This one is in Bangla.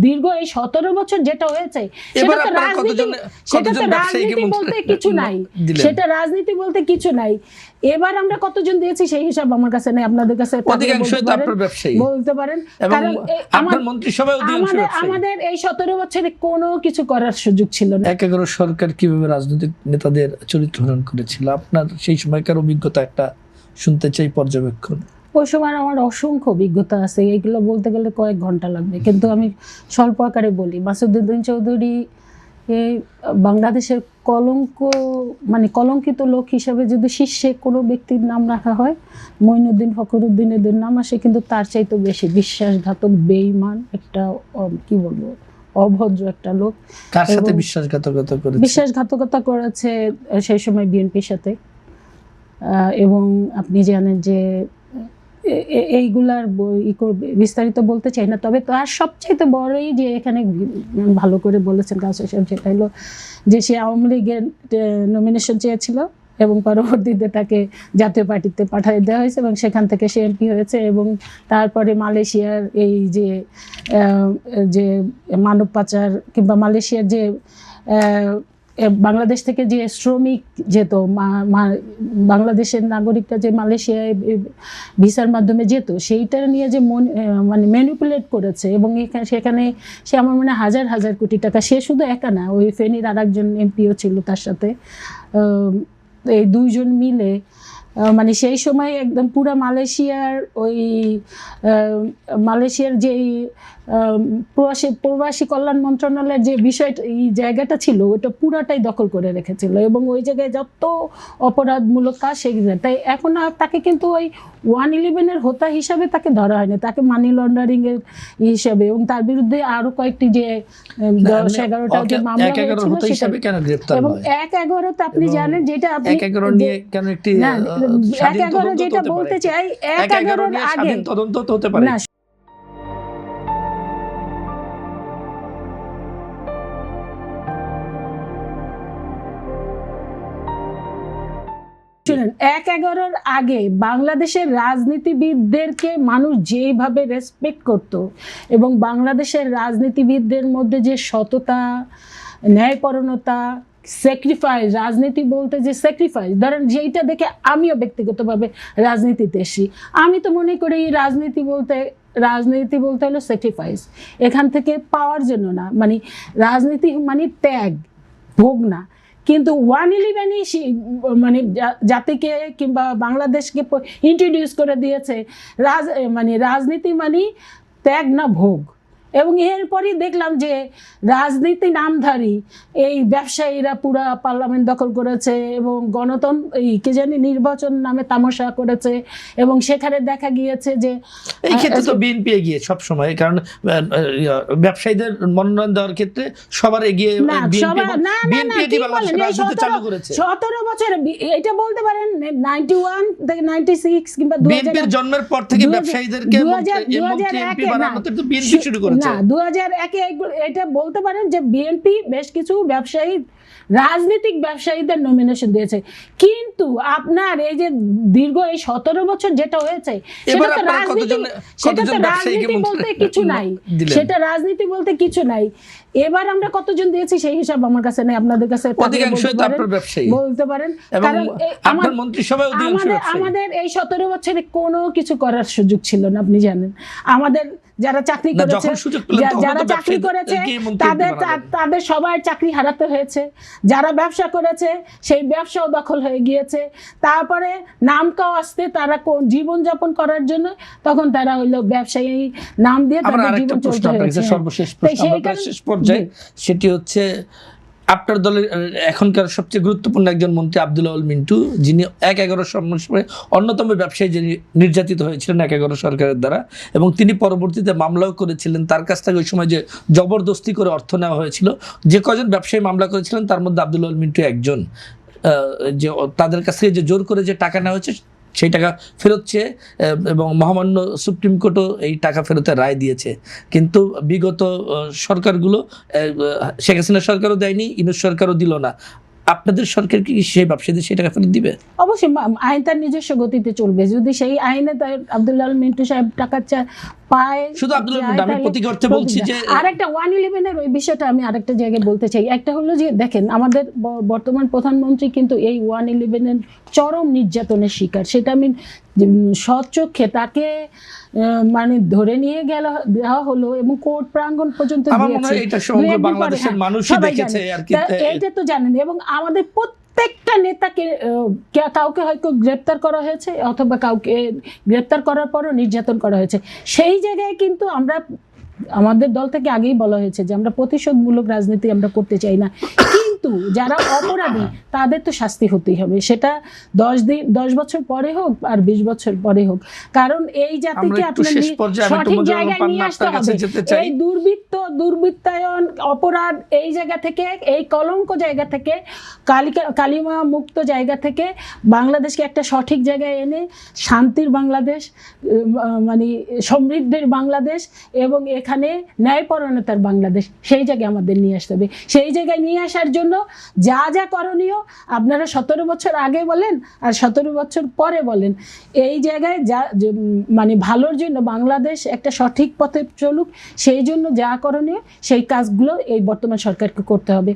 দীর্ঘ এই 17 বছর যেটা হয়েছে সেটা তো রাজনীতি বলতে কিছু নাই, সেটা রাজনীতি বলতে কিছু নাই। এবার আমরা কতজন দিয়েছি সেই হিসাব আমার কাছে নেই, আপনাদের কাছে বলতে পারেন। কারণ আমাদের এই 17 বছরে কোনো কিছু করার সুযোগ ছিল না। 11 সরকার কিভাবে রাজনৈতিক নেতাদের চরিত্র হনন করেছিল, আপনার সেই সময়কার অভিজ্ঞতা একটা শুনতে চাই, পর্যবেক্ষণ। ওই সময় আমার অসংখ্য অভিজ্ঞতা আছে, এইগুলো বলতে গেলে কয়েক ঘন্টা লাগবে, কিন্তু আমি স্বল্প আকারে বলি। মাসুদউদ্দিন চৌধুরী এই বাংলাদেশের কলঙ্ক, মানে কলঙ্কিত লোক হিসেবে যদি শীর্ষে কোনো ব্যক্তির নাম রাখা হয়, মঈনুদ্দিন ফখরুদ্দিনের নাম আসে, কিন্তু তার চাইতে বেশি বিশ্বাসঘাতক, বেঈমান একটা, কি বলবো, অভদ্র একটা লোক। কার সাথে বিশ্বাসঘাতকতা করেছে? বিশ্বাসঘাতকতা করেছে সেই সময় বিএনপির সাথে। এবং আপনি জানেন যে এইগুলার বিস্তারিত বলতে চাই না, তবে তার সবচাইতে বড়ই যে এখানে ভালো করে বলেছেন কাউসার সাহেব, সেটা হলো যে সে আওয়ামী লীগের নমিনেশন চেয়েছিল এবং পরবর্তীতে তাকে জাতীয় পার্টিতে পাঠিয়ে দেওয়া হয়েছে এবং সেখান থেকে সে এমপি হয়েছে। এবং তারপরে মালয়েশিয়ার এই যে মানব পাচার, কিংবা মালয়েশিয়ার যে বাংলাদেশ থেকে যে শ্রমিক যেত, বাংলাদেশের নাগরিকরা যে মালয়েশিয়ায় ভিসার মাধ্যমে যেত, সেইটা নিয়ে যে মানে ম্যানিপুলেট করেছে। এবং সেখানে সে আমার মনে হাজার হাজার কোটি টাকা, সে শুধু একা না, ওই ফেনীর আর একজন এমপিও ছিল তার সাথে, এই দুইজন মিলে মানে সেই সময় একদম পুরা মালয়েশিয়ার যেই প্রবাসী কল্যাণ মন্ত্রণালয়ের যে বিষয়টা, এই জায়গাটা ছিল, ওটা পুরাটাই দখল করে রেখেছিল এবং ওই জায়গায় যত অপরাধমূলক কাজ সেগুলো। তাই এখন তাকে কিন্তু ওই 111-এর হোতা হিসাবে তাকে ধরা হয়নি, তাকে মানি লন্ডারিং এর হিসাবে, এবং তার বিরুদ্ধে আরো কয়েকটি যে 10-11টা যে মামলা হয়েছিল সেটা। এবং 1-11-তে আপনি জানেন, যেটা আপনি 1-11 নিয়ে কেন একটি 1-11 যেটা বলতে চাই, 1-11-এর আগে তদন্ত হতে পারে না। শুনেন, 1-11-র আগে বাংলাদেশের রাজনীতিবিদদেরকে মানুষ যেভাবে রেসপেক্ট করত এবং বাংলাদেশের রাজনীতিবিদদের মধ্যে যে সততা, ন্যায়পরায়ণতা, স্যাক্রিফাইস, রাজনীতি বলতে যে স্যাক্রিফাইস, ধরেন যেইটা দেখে আমিও ব্যক্তিগতভাবে রাজনীতিতে এসেছি, আমি তো মনে করি রাজনীতি বলতে হলো স্যাক্রিফাইস, এখান থেকে পাওয়ার জন্য না, মানে রাজনীতি মানে ত্যাগ, ভোগ না। কিন্তু 111-ই মানে জাতিকে কিংবা বাংলাদেশকে ইন্ট্রোডিউস করে দিয়েছে রাজনীতি মানে ত্যাগ না ভোগ। এবং এরপরই দেখলাম যে রাজনীতি নামধারী এই ব্যবসায়ীরা পুরা পার্লামেন্ট দখল করেছে এবং নির্বাচন নামে তামাশা করেছে। এবং সেখানে দেখা গিয়েছে যে এই ক্ষেত্রে তো বিএনপি এগিয়ে সব সময়, কারণ ব্যবসায়ীদের মনোনয়ন দেওয়ার ক্ষেত্রে সবার এগিয়ে চালু করেছে। 17 বছর এটা বলতে পারেন 91 থেকে 96 কিংবা 2000 জন্মের পর থেকে ব্যবসায়ীদেরকে এমপি বানানোতে তো বিএনপি শুরু করেছে। না, 2001-এ এটা বলতে পারেন যে বিএনপি বেশ কিছু রাজনৈতিক ব্যবসায়ীদের নমিনেশন দিয়েছে, কিন্তু আপনার এই যে দীর্ঘ এই 17 বছর যেটা হয়েছে সেটা তো রাজনীতি বলতে কিছু নাই, সেটা রাজনীতি বলতে কিছু নাই। এবার আমরা কতজন দিয়েছি সেই হিসাব আমার কাছে নেই, আপনাদের কাছে বলতে পারেন। কারণ আমাদের এই 17 বছরে কোনো কিছু করার সুযোগ ছিল না, আপনি জানেন। আমাদের যারা চাকরি করেছে তাদের সবার চাকরি হারাতে হয়েছে, যারা ব্যবসা করেছে সেই ব্যবসাও দখল হয়ে গিয়েছে। তারপরে নামকাও আসতে তারা জীবনযাপন করার জন্য তখন তারা হইলো ব্যবসায়ী নাম দিয়ে তাদের জীবন চলতে হয়েছে। সর্বশেষ পর্যায়ে সেটি হচ্ছে আপনার দলের এখনকার সবচেয়ে গুরুত্বপূর্ণ একজন মন্ত্রী আব্দুল আউয়াল মিন্টু, যিনি 1-11 সময় অন্যতম ব্যবসায়ী, যিনি নির্যাতিত হয়েছিলেন 1-11 সরকারের দ্বারা, এবং তিনি পরবর্তীতে মামলাও করেছিলেন। তার কাছ থেকে ওই সময় যে জবরদস্তি করে অর্থ নেওয়া হয়েছিল, যে কজন ব্যবসায়ী মামলা করেছিলেন তার মধ্যে আব্দুল আউয়াল মিন্টু একজন। যে তাদের কাছ থেকে যে জোর করে যে টাকা নেওয়া হয়েছে সেই টাকা ফেরত চেয়ে এবং মহামান্য সুপ্রিম কোর্টও এই টাকা ফেরতের রায় দিয়েছে। কিন্তু বিগত সরকারগুলো, শেখ হাসিনা সরকারও দেয়নি, ইউনূস সরকারও দিল না। আপনাদের সরকার কি সেই ব্যবসায়ীদের সেই টাকা ফেরত দিবে? অবশ্যই, আইন তার নিজস্ব গতিতে চলবে। যদি সেই আইনে আব্দুল আউয়াল মিন্টু সাহেব টাকা পায় শুধু আব্দুল যায়, আমি তাহলে প্রতীক অর্থে বলছি যে আরেকটা 111-এর ওই বিষয়টা আমি আরেকটা জায়গায় বলতে চাই। একটা হলো যে দেখেন আমাদের বর্তমান প্রধানমন্ত্রী কিন্তু এই 111-এর চরম নির্যাতনের শিকার, সেটা আমি সচক্ষে তাকে মানে ধরে নিয়ে দেওয়া হলো এবং কোর্ট প্রাঙ্গণ পর্যন্ত আমার মনে হয় এটা সমগ্র বাংলাদেশের মানুষই দেখেছে আর কি। এইটা তো জানেন। এবং আমাদের প্রত্যেকটা নেতাকে কাউকে হয়তো গ্রেপ্তার করা হয়েছে অথবা কাউকে গ্রেপ্তার করার পরও নির্যাতন করা হয়েছে। সেই জায়গায় কিন্তু আমাদের দল থেকে আগেই বলা হয়েছে যে আমরা প্রতিশোধমূলক রাজনীতি আমরা করতে চাই না, কিন্তু যারা অপরাধী তাদের তো শাস্তি হতেই হবে, সেটা 10 বছর পরে হোক আর 20 বছর পরে হোক। কারণ এই জাতিকে আপনার সঠিক জায়গায় নিয়ে আসতে হবে। এই দুর্বৃত্তায়ন অপরাধ এই জায়গা থেকে, এই কলঙ্ক জায়গা থেকে, কালিমা মুক্ত জায়গা থেকে বাংলাদেশকে একটা সঠিক জায়গায় এনে শান্তির বাংলাদেশ, মানে সমৃদ্ধির বাংলাদেশ এবং এখানে ন্যায়পরায়ণতার বাংলাদেশ, সেই জায়গায় আমাদের নিয়ে আসতে হবে। সেই জায়গায় নিয়ে আসার জন্য যা যা করণীয় আপনারা 17 বছর আগে বলেন আর 17 বছর পরে বলেন, এই জায়গায় মানে ভালোর জন্য বাংলাদেশ একটা সঠিক পথে চলুক, সেই জন্য যা করণীয় সেই কাজগুলো এই বর্তমান সরকারকে করতে হবে।